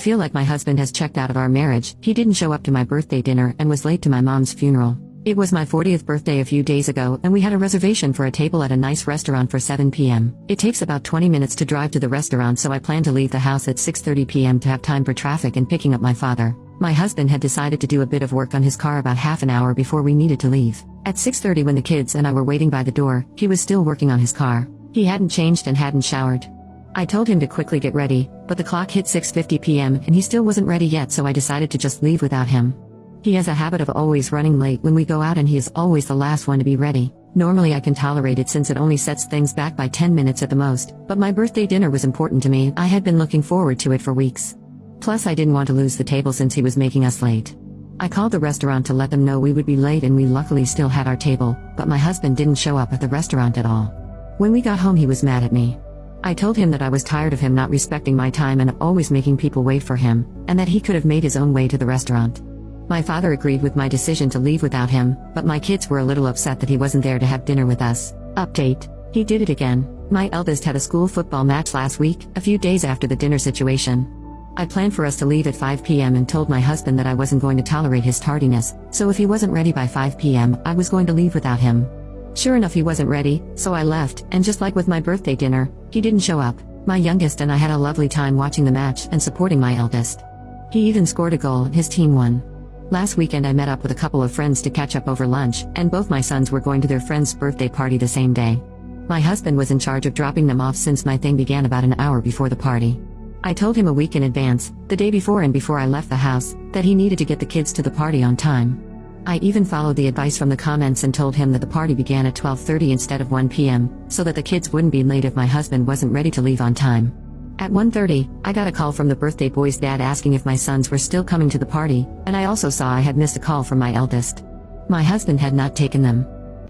Feel like my husband has checked out of our marriage. He didn't show up to my birthday dinner and was late to my mom's funeral. It was my 40th birthday a few days ago and we had a reservation for a table at a nice restaurant for 7 p.m. It takes about 20 minutes to drive to the restaurant, so I plan to leave the house at 6:30 p.m. to have time for traffic and picking up my father. My husband had decided to do a bit of work on his car about half an hour before we needed to leave. At 6:30, when the kids and I were waiting by the door, he was still working on his car. He hadn't changed and hadn't showered. I told him to quickly get ready, but the clock hit 6:50 p.m. and he still wasn't ready yet, so I decided to just leave without him. He has a habit of always running late when we go out and he is always the last one to be ready. Normally I can tolerate it since it only sets things back by 10 minutes at the most, but my birthday dinner was important to me. I had been looking forward to it for weeks. Plus I didn't want to lose the table since he was making us late. I called the restaurant to let them know we would be late and we luckily still had our table, but my husband didn't show up at the restaurant at all. When we got home he was mad at me. I told him that I was tired of him not respecting my time and always making people wait for him, and that he could have made his own way to the restaurant. My father agreed with my decision to leave without him, but my kids were a little upset that he wasn't there to have dinner with us. Update. He did it again. My eldest had a school football match last week, a few days after the dinner situation. I planned for us to leave at 5 p.m. and told my husband that I wasn't going to tolerate his tardiness, so if he wasn't ready by 5 p.m., I was going to leave without him. Sure enough, he wasn't ready, so I left, and just like with my birthday dinner, he didn't show up. My youngest and I had a lovely time watching the match and supporting my eldest. He even scored a goal and his team won. Last weekend I met up with a couple of friends to catch up over lunch, and both my sons were going to their friend's birthday party the same day. My husband was in charge of dropping them off since my thing began about an hour before the party. I told him a week in advance, the day before and before I left the house, that he needed to get the kids to the party on time. I even followed the advice from the comments and told him that the party began at 12:30 instead of 1 p.m., so that the kids wouldn't be late if my husband wasn't ready to leave on time. At 1:30, I got a call from the birthday boy's dad asking if my sons were still coming to the party, and I also saw I had missed a call from my eldest. My husband had not taken them.